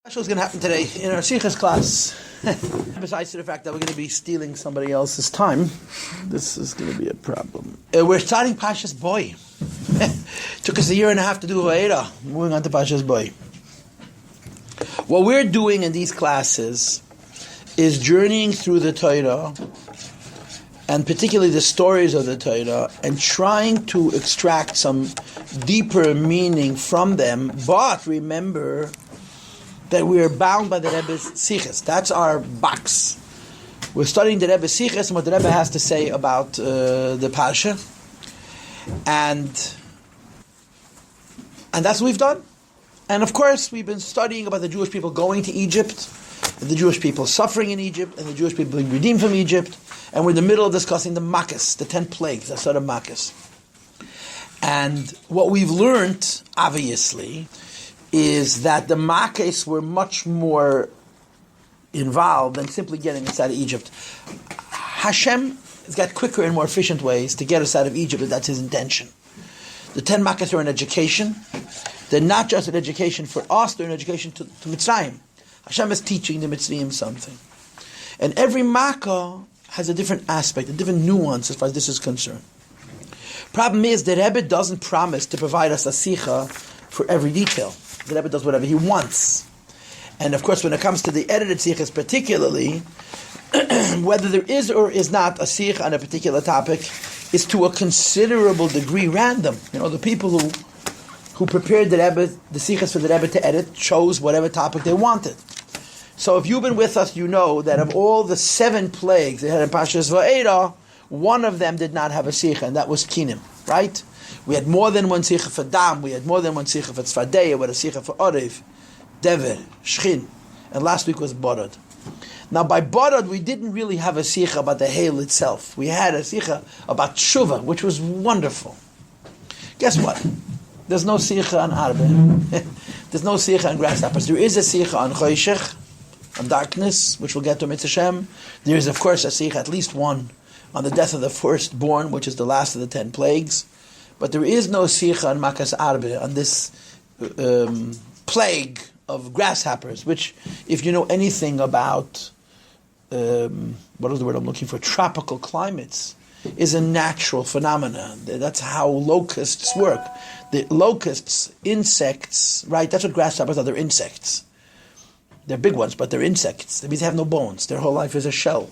That's what's going to happen today in our Sichos class. Besides the fact that we're going to be stealing somebody else's time, this is going to be a problem. We're starting Pashas Boy. Took us a year and a half to do Vayera. Moving on to Pashas Boy. What we're doing in these classes is journeying through the Torah, and particularly the stories of the Torah, and trying to extract some deeper meaning from them. But remember that we are bound by the Rebbe's Sichos. That's our box. We're studying the Rebbe's Sichos and what the Rebbe has to say about the Parsha. And that's what we've done. And of course, we've been studying about the Jewish people going to Egypt, and the Jewish people suffering in Egypt, and the Jewish people being redeemed from Egypt. And we're in the middle of discussing the Makkos, the 10 plagues, the sort of Makkos. And what we've learned, obviously, is that the Makkos were much more involved than simply getting us out of Egypt. Hashem has got quicker and more efficient ways to get us out of Egypt, if that's his intention. The 10 Makkos are an education. They're not just an education for us, they're an education to Mitzrayim. Hashem is teaching the Mitzrayim something. And every Makkah has a different aspect, a different nuance as far as this is concerned. Problem is, the Rebbe doesn't promise to provide us a Sicha for every detail. The Rebbe does whatever he wants. And of course, when it comes to the edited Sichos particularly, whether there is or is not a Sich on a particular topic is to a considerable degree random. You know, the people who prepared the Rebbe, the Sichos for the Rebbe to edit, chose whatever topic they wanted. So if you've been with us, you know that of all the 7 plagues they had in Pashas Vayera, one of them did not have a Sicha, and that was Kinim, right? We had more than one Sicha for Dam, we had more than one Sicha for Tzfadeya, we had a Sicha for Orev, Dever, Shchin, and last week was Borod. Now by Borod, we didn't really have a Sicha about the Hail itself. We had a Sicha about Tshuva, which was wonderful. Guess what? There's no Sicha on Arbe. There's no Sicha on grasshoppers. There is a Sicha on Choshech, on darkness, which we'll get to Mitzvah Shem. There is, of course, a Sicha, at least one, on the death of the firstborn, which is the last of the 10 plagues. But there is no Sicha on Makas Arbe, on this plague of grasshoppers, which, if you know anything about, what is the word I'm looking for, tropical climates, is a natural phenomenon. That's how locusts work. The locusts, insects, right, that's what grasshoppers are, they're insects. They're big ones, but they're insects. That means they have no bones. Their whole life is a shell.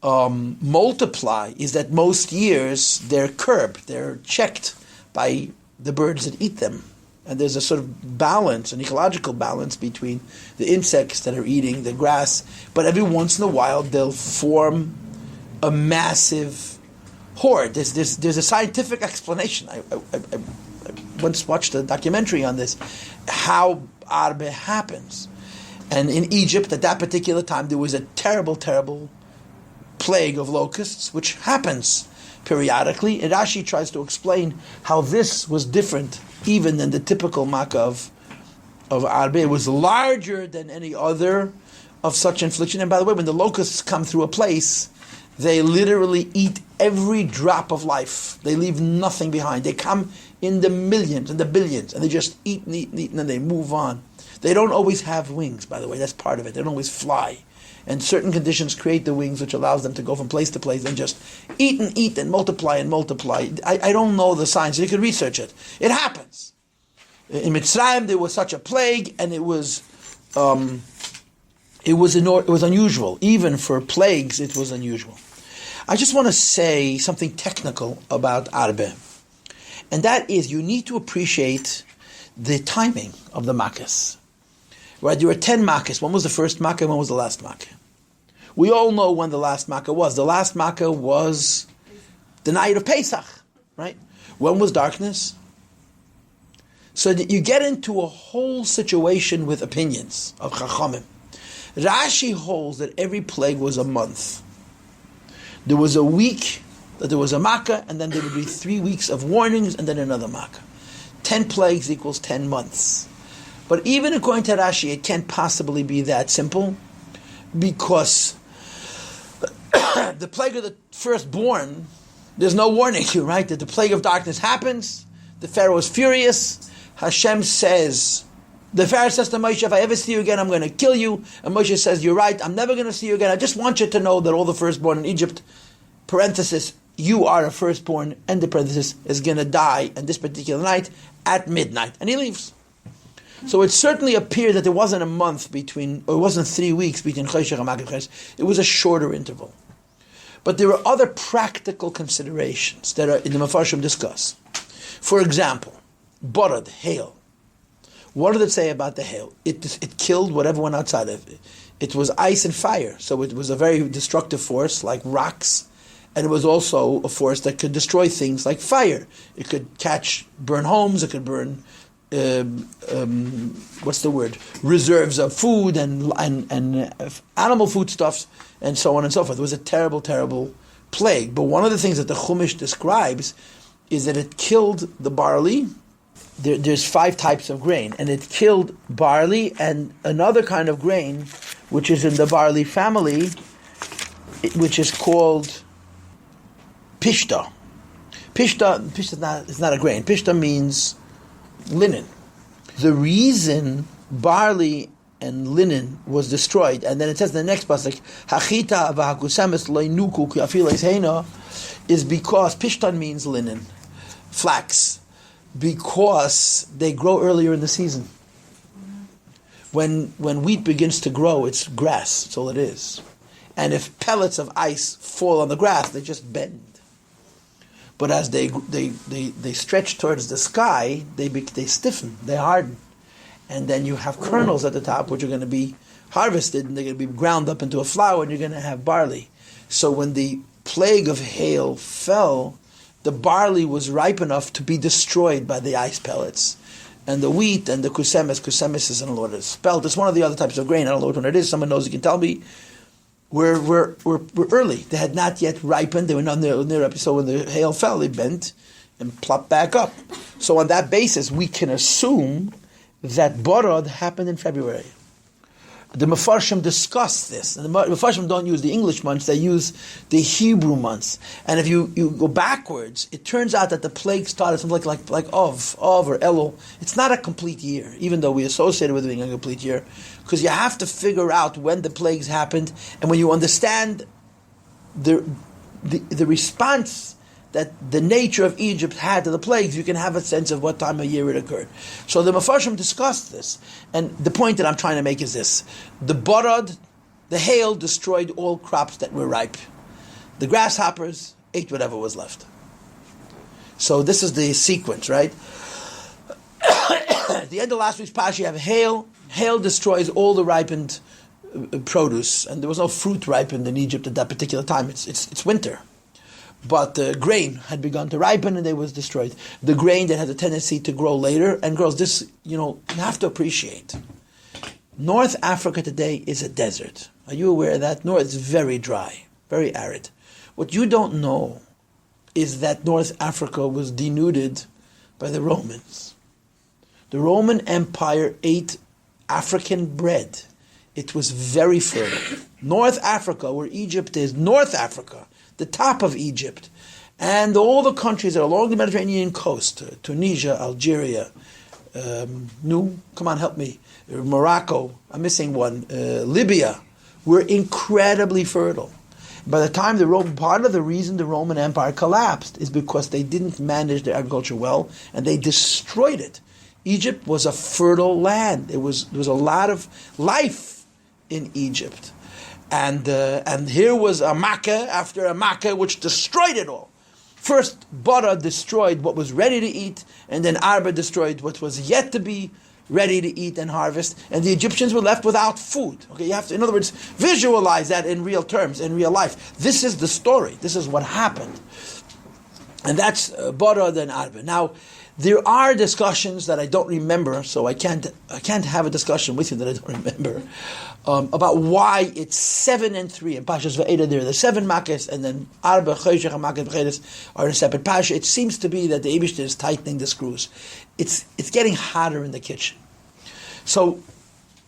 Multiply is that most years they're curbed, they're checked by the birds that eat them. And there's a sort of balance, an ecological balance between the insects that are eating the grass, but every once in a while they'll form a massive horde. There's a scientific explanation. I once watched a documentary on this, how Arbe happens. And in Egypt, at that particular time, there was a terrible, terrible plague of locusts, which happens periodically. And Rashi tries to explain how this was different even than the typical Makkah of Arbe. It was larger than any other of such infliction. And by the way, when the locusts come through a place, they literally eat every drop of life. They leave nothing behind. They come in the millions and the billions, and they just eat and eat and eat, and then they move on. They don't always have wings, by the way. That's part of it. They don't always fly. And certain conditions create the wings, which allows them to go from place to place and just eat and multiply and multiply. I don't know the science. You can research it. It happens. In Mitzrayim, there was such a plague, and it was unusual. Even for plagues, it was unusual. I just want to say something technical about Arbe. And that is, you need to appreciate the timing of the Makkos. Right, there were 10 Makkos. When was the first Makkah? When was the last Makkah? We all know when the last Makkah was. The last Makkah was the night of Pesach, right? When was darkness? So that you get into a whole situation with opinions of Chachamim. Rashi holds that every plague was a month. There was a week that there was a Makkah, and then there would be 3 weeks of warnings, and then another Makkah. 10 plagues equals 10 months. But even according to Rashi, it can't possibly be that simple, because the plague of the firstborn, there's no warning, right? That the plague of darkness happens, the Pharaoh is furious, Hashem says, The Pharaoh says to Moshe, if I ever see you again, I'm going to kill you. And Moshe says, you're right, I'm never going to see you again. I just want you to know that all the firstborn in Egypt, parenthesis, you are a firstborn, end the parenthesis, is going to die on this particular night at midnight. And he leaves. So it certainly appeared that there wasn't a month between, or it wasn't 3 weeks between Choshech and Magid Chodesh. It was a shorter interval. But there are other practical considerations that are in the Mefarshim discuss. For example, Borod, hail. What did it say about the hail? It killed whatever went outside of it. It was ice and fire, so it was a very destructive force, like rocks, and it was also a force that could destroy things like fire. It could burn homes, it could burn, reserves of food and animal foodstuffs, and so on and so forth. It was a terrible, terrible plague. But one of the things that the Chumash describes is that it killed the barley. There's 5 types of grain, and it killed barley and another kind of grain, which is in the barley family, which is called pishta. Pishta is not a grain. Pishta means linen. The reason barley and linen was destroyed, and then it says in the next pasuk, "Hachita v'hakusamis loinuku ki'afiles heina," is because pishtan means linen, flax, because they grow earlier in the season. When wheat begins to grow, it's grass. That's all it is. And if pellets of ice fall on the grass, they just bend. But as they stretch towards the sky, they stiffen, they harden. And then you have kernels at the top, which are going to be harvested, and they're going to be ground up into a flour, and you're going to have barley. So when the plague of hail fell, the barley was ripe enough to be destroyed by the ice pellets. And the wheat and the kusemis is, I don't know what it's spelled. It's one of the other types of grain. I don't know what one it is. Someone knows, you can tell me. We're early. They had not yet ripened. They were not near up. So when the hail fell, they bent and plopped back up. So on that basis, we can assume that Borod happened in February. The Mefarshim discuss this. And the Mefarshim don't use the English months, they use the Hebrew months. And if you go backwards, it turns out that the plague started something like Av or Elul. It's not a complete year, even though we associate it with being a complete year, because you have to figure out when the plagues happened, and when you understand the response that the nature of Egypt had to the plagues, you can have a sense of what time of year it occurred. So the Mefarshim discussed this, and the point that I'm trying to make is this: the Borod, the hail, destroyed all crops that were ripe. The grasshoppers ate whatever was left. So this is the sequence, right? At the end of last week's parsha, you have hail. Hail destroys all the ripened produce, and there was no fruit ripened in Egypt at that particular time. It's winter. But the grain had begun to ripen and it was destroyed. The grain that had a tendency to grow later, and girls, this, you have to appreciate. North Africa today is a desert. Are you aware of that? It's very dry, very arid. What you don't know is that North Africa was denuded by the Romans. The Roman Empire ate African bread. It was very fertile. North Africa, where Egypt is, North Africa, the top of Egypt, and all the countries that are along the Mediterranean coast, Tunisia, Algeria, come on, help me, Morocco, I'm missing one, Libya, were incredibly fertile. By the time part of the reason the Roman Empire collapsed is because they didn't manage their agriculture well, and they destroyed it. Egypt was a fertile land. There was a lot of life in Egypt. And here was a Makkah after a Makkah which destroyed it all. First, Bara destroyed what was ready to eat, and then Arba destroyed what was yet to be ready to eat and harvest, and the Egyptians were left without food. Okay, you have to, in other words, visualize that in real terms, in real life. This is the story. This is what happened. And that's Bara and Arba. Now, there are discussions that I don't remember, so I can't have a discussion with you that I don't remember, about why it's 7 and 3 in Pashas Va'eda. There are the 7 Makkahs, and then Arba, Choshech, and Makkah V'chedes are in a separate Pasha. It seems to be that the Eibishter is tightening the screws. It's getting hotter in the kitchen. So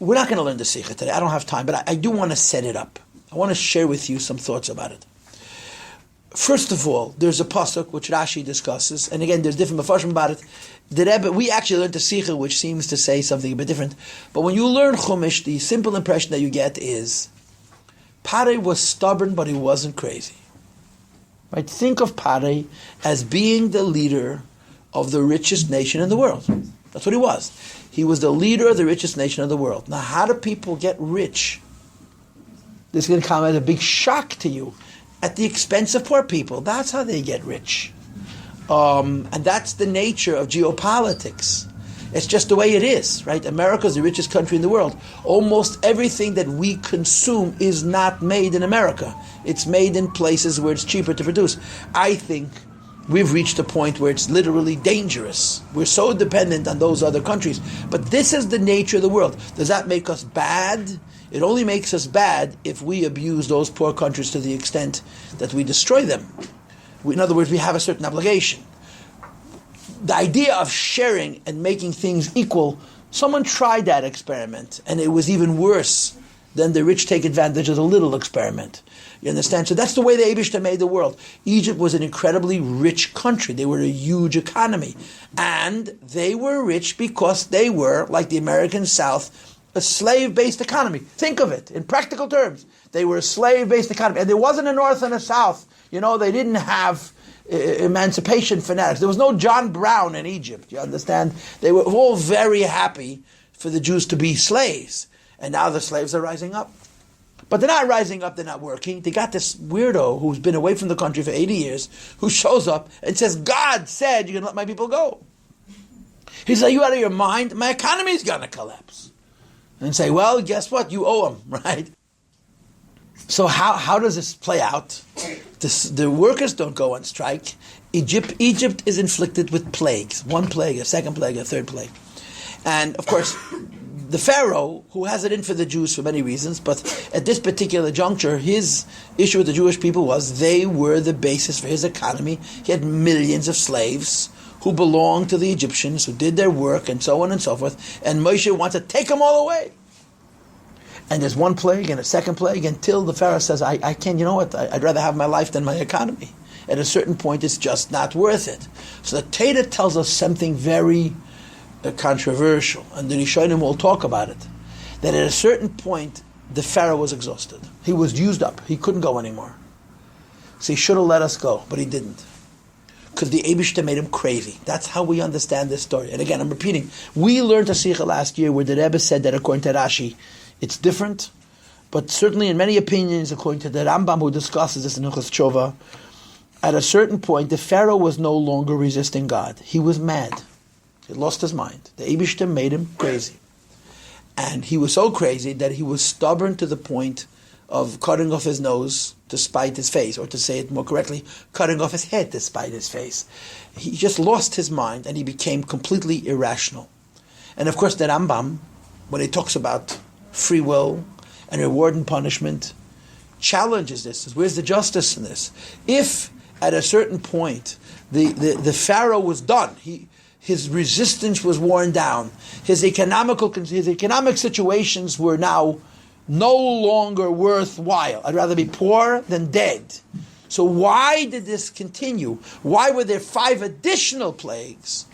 we're not going to learn the Sikha today. I don't have time, but I do want to set it up. I want to share with you some thoughts about it. First of all, there's a pasuk which Rashi discusses, and again, there's different mafarshim about it. The Rebbe, we actually learned the Sichos, which seems to say something a bit different. But when you learn Chumash, the simple impression that you get is Pare was stubborn, but he wasn't crazy. Right? Think of Pare as being the leader of the richest nation in the world. That's what he was. He was the leader of the richest nation of the world. Now, how do people get rich? This is going to come as a big shock to you. At the expense of poor people. That's how they get rich. And that's the nature of geopolitics. It's just the way it is, right? America is the richest country in the world. Almost everything that we consume is not made in America. It's made in places where it's cheaper to produce. I think we've reached a point where it's literally dangerous. We're so dependent on those other countries. But this is the nature of the world. Does that make us bad? It only makes us bad if we abuse those poor countries to the extent that we destroy them. In other words, we have a certain obligation. The idea of sharing and making things equal, someone tried that experiment, and it was even worse than the rich take advantage of the little experiment. You understand? So that's the way the Eibishter made the world. Egypt was an incredibly rich country. They were a huge economy. And they were rich because they were, like the American South, a slave-based economy. Think of it in practical terms. They were a slave-based economy. And there wasn't a North and a South. They didn't have emancipation fanatics. There was no John Brown in Egypt. You understand? They were all very happy for the Jews to be slaves. And now the slaves are rising up. But they're not rising up, they're not working. They got this weirdo who's been away from the country for 80 years, who shows up and says, God said you're going to let my people go. He says, are you out of your mind? My economy's going to collapse. And say, well, guess what? You owe them, right? So how does this play out? The workers don't go on strike. Egypt is inflicted with plagues. One plague, a second plague, a third plague. And, of course, the Pharaoh, who has it in for the Jews for many reasons, but at this particular juncture, his issue with the Jewish people was they were the basis for his economy. He had millions of slaves who belonged to the Egyptians, who did their work, and so on and so forth. And Moshe wants to take them all away. And there's one plague and a second plague until the Pharaoh says, I can't, you know what, I'd rather have my life than my economy. At a certain point, it's just not worth it. So the Torah tells us something very controversial, and the Rishonim will talk about it, that at a certain point, the Pharaoh was exhausted. He was used up. He couldn't go anymore. So he should have let us go, but he didn't. Because the Eibishter made him crazy. That's how we understand this story. And again, I'm repeating. We learned a Sichos last year where the Rebbe said that according to Rashi, it's different. But certainly in many opinions, according to the Rambam who discusses this in Hilchos Tshuva, at a certain point, the Pharaoh was no longer resisting God. He was mad. He lost his mind. The Eibishter made him crazy. And he was so crazy that he was stubborn to the point of cutting off his nose to spite his face, or to say it more correctly, cutting off his head to spite his face. He just lost his mind and he became completely irrational. And of course the Rambam, when he talks about free will and reward and punishment, challenges this. Where's the justice in this? If at a certain point the Pharaoh was done, his resistance was worn down, his economic situations were now no longer worthwhile. I'd rather be poor than dead. So why did this continue? Why were there 5 additional plagues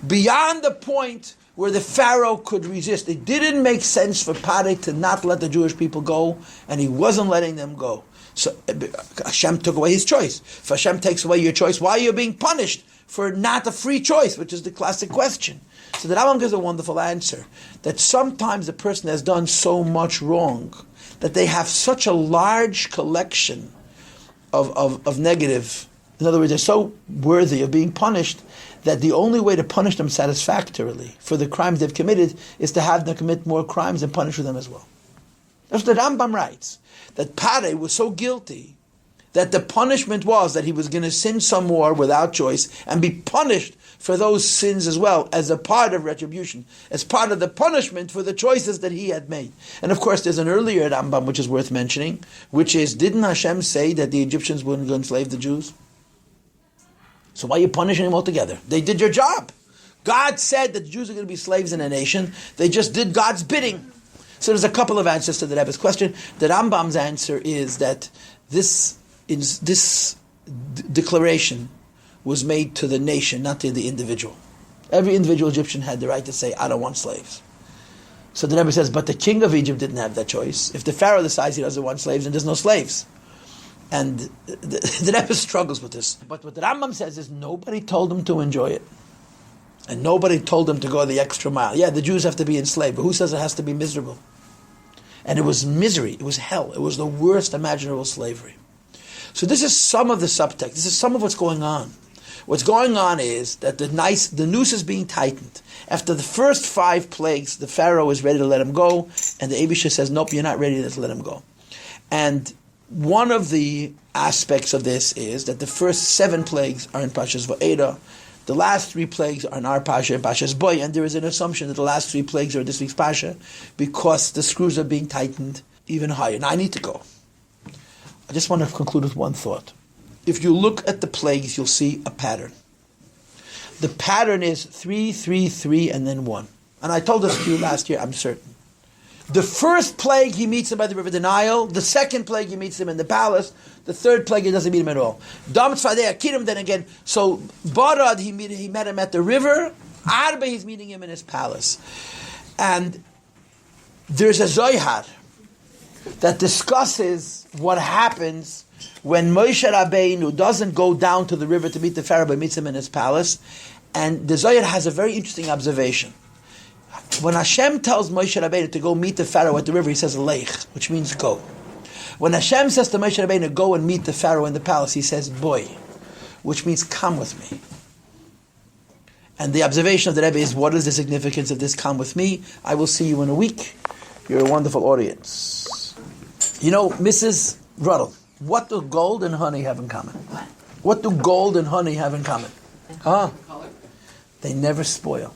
beyond the point where the Pharaoh could resist? It didn't make sense for Pare to not let the Jewish people go, and he wasn't letting them go. So Hashem took away his choice. If Hashem takes away your choice, why are you being punished for not a free choice, which is the classic question? So the Rambam gives a wonderful answer, that sometimes a person has done so much wrong that they have such a large collection of negative. In other words, they're so worthy of being punished that the only way to punish them satisfactorily for the crimes they've committed is to have them commit more crimes and punish them as well. That's what the Rambam writes, that Pare was so guilty that the punishment was that he was going to sin some more without choice and be punished for those sins as well, as a part of retribution, as part of the punishment for the choices that he had made. And of course, there's an earlier Rambam which is worth mentioning, which is, didn't Hashem say that the Egyptians wouldn't go enslave the Jews? So why are you punishing them altogether? They did your job. God said that the Jews are going to be slaves in a nation. They just did God's bidding. So there's a couple of answers to the Rebbe's question. The Rambam's answer is that this declaration was made to the nation, not to the individual. Every individual Egyptian had the right to say, I don't want slaves. So the Rebbe says, but the king of Egypt didn't have that choice. If the Pharaoh decides he doesn't want slaves, then there's no slaves. And the Rebbe struggles with this. But what the Rambam says is nobody told him to enjoy it. And nobody told him to go the extra mile. Yeah, the Jews have to be enslaved, but who says it has to be miserable? And it was misery, it was hell, it was the worst imaginable slavery. So this is some of the subtext, this is some of what's going on. What's going on is that the noose is being tightened. After the first 5 plagues, the Pharaoh is ready to let him go, and the Eibusha says, nope, you're not ready to let him go. And one of the aspects of this is that the first 7 plagues are in Pashas Va'eda. The last 3 plagues are in our Pasha, in Pashas Boy, and there is an assumption that the last 3 plagues are in this week's Pasha because the screws are being tightened even higher. Now I need to go. I just want to conclude with one thought. If you look at the plagues, you'll see a pattern. The pattern is 3, 3, 3, and then 1. And I told this to you last year, I'm certain. The first plague, he meets him by the river the Nile. The second plague, he meets him in the palace. The third plague, he doesn't meet him at all. Dam Tzfadei Akirim, then again. So, Barad, he met him at the river. Arba, he's meeting him in his palace. And there's a Zohar that discusses what happens when Moshe Rabbeinu doesn't go down to the river to meet the Pharaoh, but meets him in his palace. And the Zohar has a very interesting observation. When Hashem tells Moshe Rabbeinu to go meet the Pharaoh at the river, he says Leich, which means go. When Hashem says to Moshe Rabbeinu, go and meet the Pharaoh in the palace, he says boy, which means come with me. And the observation of the Rebbe is, what is the significance of this come with me? I will see you in a week. You're a wonderful audience. You know, Mrs. Ruddle, what do gold and honey have in common? What do gold and honey have in common? Huh? They never spoil.